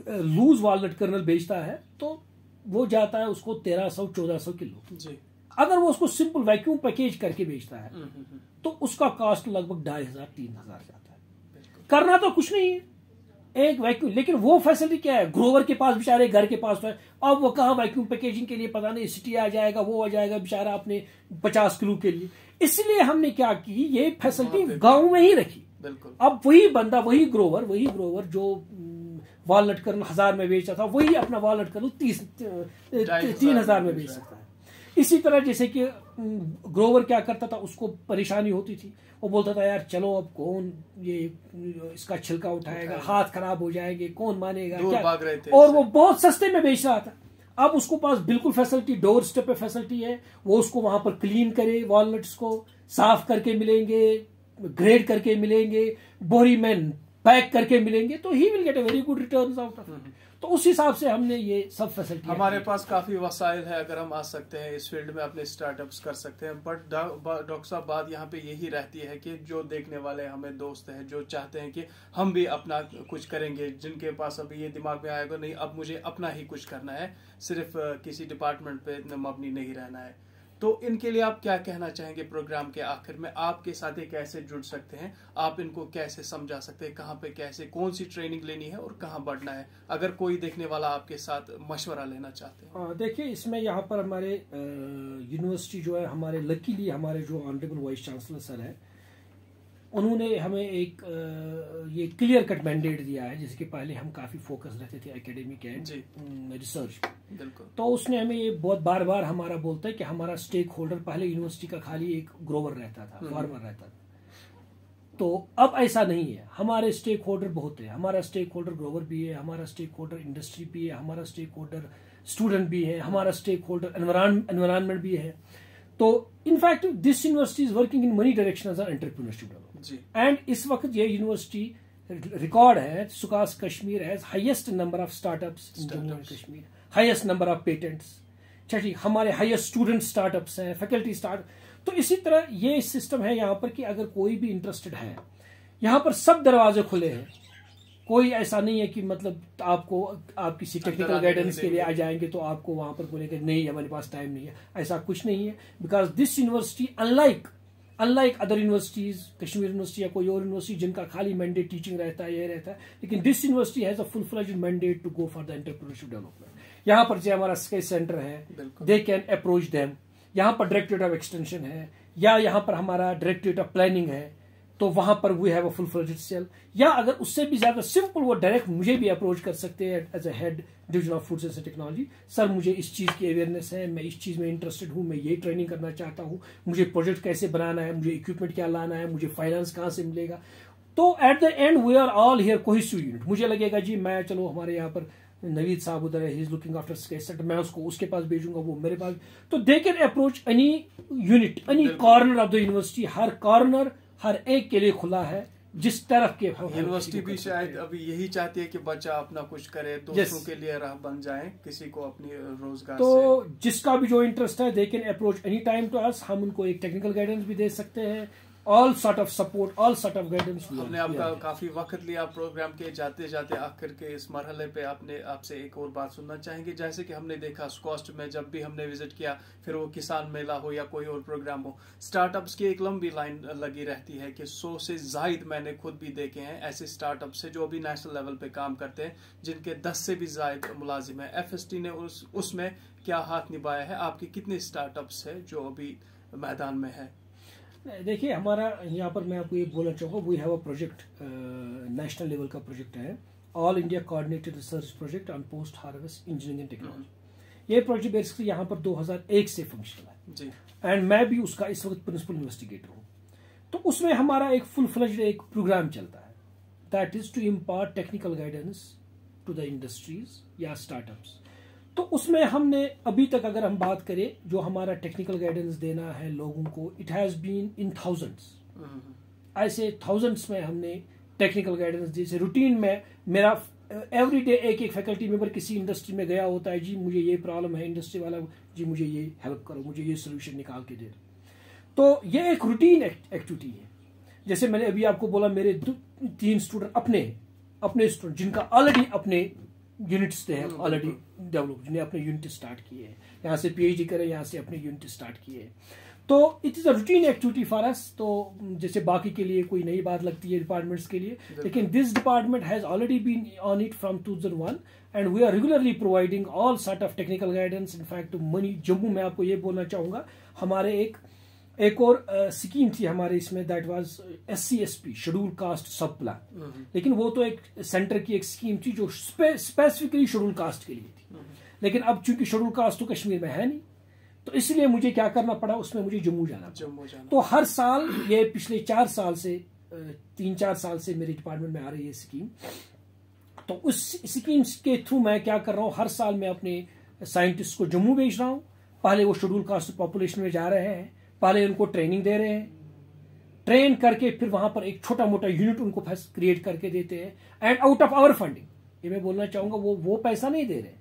लूज वॉलनट कर्नल बेचता है तो वो जाता है उसको 1300-1400 किलो जी। अगर वो उसको सिंपल वैक्यूम पैकेज करके बेचता है तो उसका कॉस्ट लगभग 2500-3000 जाता है। करना तो कुछ नहीं है, एक वैक्यूम, लेकिन वो फैसिलिटी क्या है, ग्रोवर के पास बेचारे घर के पास तो है। अब वो कहाँ वैक्यूम पैकेजिंग के लिए पता नहीं सिटी आ जाएगा, वो आ जाएगा बेचारा अपने 50 किलो के लिए। इसलिए हमने क्या की, ये फैसिलिटी गांव में ही रखी। अब वही बंदा, वही ग्रोवर जो वॉलनट कर्नल 1000 में बेचता था, वही अपना वॉलनट कर्नल 3000 में बेच सकता है। इसी तरह जैसे कि ग्रोवर क्या करता था, उसको परेशानी होती थी, वो बोलता था यार चलो अब कौन ये इसका छिलका उठाएगा, हाथ खराब हो जाएंगे, कौन मानेगा क्या, और वो बहुत सस्ते में बेच रहा था। अब उसको पास बिल्कुल फैसिलिटी, डोर स्टेप पे फैसिलिटी है, वो उसको वहां पर क्लीन करे, वॉलनट्स को साफ करके मिलेंगे, ग्रेड करके मिलेंगे, बोरी में पैक करके मिलेंगे, तो he will get a very good returns out of it. तो उस हिसाब से हमने ये सब फैसिलिटी, हमारे पास काफी वसाइल है, अगर हम आ सकते हैं इस फील्ड में अपने स्टार्टअप्स कर सकते हैं। बट डॉक्टर साहब बात यहाँ पे यही रहती है कि जो देखने वाले हमें दोस्त हैं, जो चाहते हैं कि हम भी अपना कुछ करेंगे, जिनके पास अभी ये दिमाग में आएगा नहीं अब मुझे अपना ही कुछ करना है, सिर्फ किसी डिपार्टमेंट पे मबनी नहीं रहना है, तो इनके लिए आप क्या कहना चाहेंगे? प्रोग्राम के आखिर में आपके साथ ये कैसे जुड़ सकते हैं, आप इनको कैसे समझा सकते हैं, कहाँ पे कैसे, कौन सी ट्रेनिंग लेनी है और कहाँ बढ़ना है, अगर कोई देखने वाला आपके साथ मशवरा लेना चाहते हैं? देखिए, इसमें यहाँ पर हमारे यूनिवर्सिटी जो है, हमारे लकीली हमारे जो ऑनरेबल वाइस चांसलर सर है, उन्होंने हमें एक ये क्लियर कट मैंडेट दिया है, जैसे कि पहले हम काफी फोकस रहते थे एकेडमिक एंड रिसर्च। बिल्कुल। तो उसने हमें ये बहुत बार बार हमारा बोलता है कि हमारा स्टेक होल्डर, पहले यूनिवर्सिटी का खाली एक ग्रोवर रहता था, फार्मर रहता था, तो अब ऐसा नहीं है, हमारे स्टेक होल्डर बहुत है। हमारा स्टेक होल्डर ग्रोवर भी है, हमारा स्टेक होल्डर इंडस्ट्री भी है, हमारा स्टेक होल्डर स्टूडेंट भी है, हमारा स्टेक होल्डर एनवायरनमेंट भी है। तो in fact this university is working in many direction as entrepreneurship development. And इस वक्त ये यूनिवर्सिटी रिकॉर्ड है, SKUAST Kashmir has highest number of startups in Jammu and Kashmir, highest number of patents, ठीक, हमारे हाईएस्ट स्टूडेंट स्टार्टअप्स हैं, फैकल्टी स्टार्ट। तो इसी तरह ये सिस्टम है यहाँ पर कि अगर कोई भी इंटरेस्टेड है, यहाँ पर सब दरवाजे खुले हैं। कोई ऐसा नहीं है कि मतलब आपको आप किसी टेक्निकल गाइडेंस के लिए आ जाएंगे तो आपको वहां पर बोलेंगे नहीं हमारे पास टाइम नहीं है, ऐसा कुछ नहीं है। Because this university unlike other universities, Kashmir university या कोई और यूनिवर्सिटी जिनका खाली मैंडेट टीचिंग रहता है, ये रहता है, लेकिन this university has a full fledged mandate to go for the entrepreneurship development. यहाँ पर जो हमारा स्केच सेंटर है, दे कैन अप्रोच देम। यहाँ पर डायरेक्टरेट ऑफ एक्सटेंशन है, या यहाँ पर हमारा डायरेक्टरेट ऑफ प्लानिंग है, तो वहां पर we have a full fledged cell. या अगर उससे भी ज्यादा सिंपल, वो डायरेक्ट मुझे भी अप्रोच कर सकते हैं as a head division of food science and technology. Sir मुझे इस चीज की अवेयरनेस है, मैं इस चीज में इंटरेस्टेड हूँ, मैं ये ट्रेनिंग करना चाहता हूँ, मुझे प्रोजेक्ट कैसे बनाना है, मुझे इक्विपमेंट क्या लाना है, मुझे फाइनेंस कहाँ से मिलेगा। तो at the end we are all here cohesive unit. मुझे लगेगा जी मैं चलो हमारे यहाँ पर नवीद साहब उधर है, he is looking after sketch set, मैं उसको उसके पास भेजूंगा, वो मेरे पास। तो they can approach any unit, any corner of the university. हर कॉर्नर हर एक के लिए खुला है, जिस तरफ के यूनिवर्सिटी भी शायद अभी यही चाहती है कि बच्चा अपना कुछ करे, दूसरों के लिए राह बन जाए, किसी को अपनी रोजगार तो से। जिसका भी जो इंटरेस्ट है they can approach any time to us. हम उनको एक टेक्निकल गाइडेंस भी दे सकते हैं, all sort of support, all sort of guidance. हमने आपका काफी वक्त लिया प्रोग्राम के जाते जाते आखिर के इस मरहले पे आपसे एक और बात सुनना चाहेंगे। जैसे कि हमने देखा स्कॉस्ट में जब भी हमने विजिट किया, फिर वो किसान मेला हो या कोई और प्रोग्राम हो, स्टार्टअप्स की एक लंबी लाइन लगी रहती है कि 100 से जायद मैंने खुद भी देखे हैं ऐसे स्टार्टअप्स से जो अभी नेशनल लेवल पे काम करते हैं, जिनके 10 से भी जायद मुलाजिम है। FST ने उसमें क्या हाथ निभाया है? आपके कितने स्टार्टअप्स है जो अभी मैदान में है? देखिए हमारा यहाँ पर मैं आपको ये बोलना चाहूँगा, we have a project, national level का प्रोजेक्ट है, all India coordinated research project on post harvest engineering and technology. ये प्रोजेक्ट बेसिकली यहाँ पर 2001 से फंक्शनल है जी, एंड मैं भी उसका इस वक्त प्रिंसिपल इन्वेस्टिगेटर हूँ। तो उसमें हमारा एक फुल फ्लेज्ड एक प्रोग्राम चलता है, that is to impart technical guidance to the industries या स्टार्टअप्स। तो उसमें हमने अभी तक अगर हम बात करें, जो हमारा टेक्निकल गाइडेंस देना है लोगों को, it has been in thousands, ऐसे थाउजेंड्स में हमने टेक्निकल गाइडेंस दी। जैसे रूटीन में मेरा एवरी डे एक फैकल्टी मेंबर किसी इंडस्ट्री में गया होता है, जी मुझे ये प्रॉब्लम है, इंडस्ट्री वाला जी मुझे ये हेल्प करो, मुझे ये सोल्यूशन निकाल के दे दो। तो ये एक रूटीन एक्टिविटी है। जैसे मैंने अभी आपको बोला, मेरे 3 स्टूडेंट अपने स्टूडेंट जिनका ऑलरेडी अपने यूनिट्स थे ऑलरेडी डेवलप, जिन्हें अपने यूनिट स्टार्ट किए हैं, यहाँ से PhD करे, यहाँ से अपने यूनिट स्टार्ट किए हैं। तो it is a routine activity for us. तो जैसे बाकी के लिए कोई नई बात लगती है डिपार्टमेंट्स के लिए, लेकिन this department has already been on it from 2001 and we are regularly providing all sort of technical guidance. In fact मनी जम्मू में आपको ये बोलना चाहूंगा, हमारे एक और स्कीम थी हमारे इसमें, that was SC/SP schedule caste सब प्लान, लेकिन वो तो एक सेंटर की एक स्कीम थी जो स्पेसिफिकली शेड्यूल कास्ट के लिए थी। लेकिन अब चूंकि शेड्यूल कास्ट तो कश्मीर में है नहीं, तो इसलिए मुझे क्या करना पड़ा, उसमें मुझे जम्मू जाना। तो हर साल, ये पिछले 4 साल से 3-4 साल से मेरे डिपार्टमेंट में आ रही है स्कीम। तो उस स्कीम के थ्रू मैं क्या कर रहा हूँ, हर साल मैं अपने साइंटिस्ट को जम्मू भेज रहा हूँ। पहले वो शेड्यूल कास्ट पॉपुलेशन में जा रहे हैं, पहले उनको ट्रेनिंग दे रहे हैं, ट्रेन करके फिर वहां पर एक छोटा मोटा यूनिट उनको क्रिएट करके देते हैं, and out of our funding. ये मैं बोलना चाहूंगा, वो पैसा नहीं दे रहे,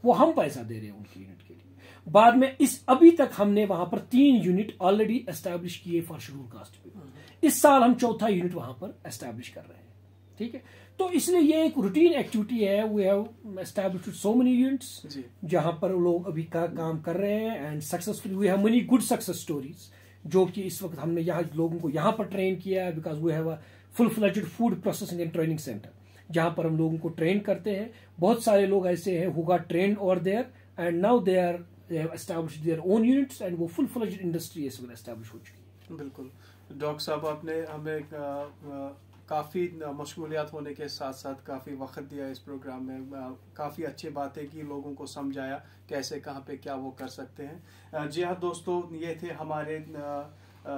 वो हम पैसा दे रहे हैं उनकी यूनिट के लिए। बाद में अभी तक हमने वहां पर 3 यूनिट ऑलरेडी एस्टैब्लिश किए फॉर शेड्यूल कास्ट पे। इस साल हम 4था यूनिट वहां पर एस्टैब्लिश कर रहे हैं, ठीक है। तो इसलिए ये एक रूटीन एक्टिविटी है। We have established so many units जहां पर लोग अभी काम कर रहे हैं, and successfully we have many good success stories, जो कि इस वक्त हमने यहाँ लोगों को यहाँ पर ट्रेन किया है, because we have a full fledged food processing and training centre, जहां पर हम लोगों को ट्रेन करते हैं। बहुत सारे लोग ऐसे हैं who got trained over there, and now they have established their own units, and वो फुल फ्लेज्ड इंडस्ट्री इस वक्त एस्टैब्लिश हो चुकी है। बिल्कुल डॉक्टर साहब, आपने हमें काफ़ी मशगूलियात होने के साथ साथ काफ़ी वक्त दिया इस प्रोग्राम में, काफ़ी अच्छी बातें की, लोगों को समझाया कैसे कहाँ पे क्या वो कर सकते हैं। जी हाँ दोस्तों, ये थे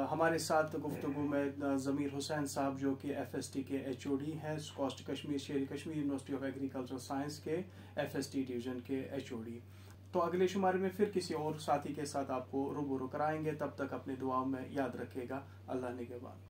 हमारे साथ गुफ्तगू में ज़मीर हुसैन साहब, जो कि FST के HOD हैं, SKUAST Kashmir Sher Kashmir university of agriculture science के FST डिवीज़न के HOD। तो अगले शुमारे में फिर किसी और साथी के साथ आपको रूबरू कराएंगे। तब तक अपनी दुआओं में याद रखिएगा। अल्लाह निगहबान।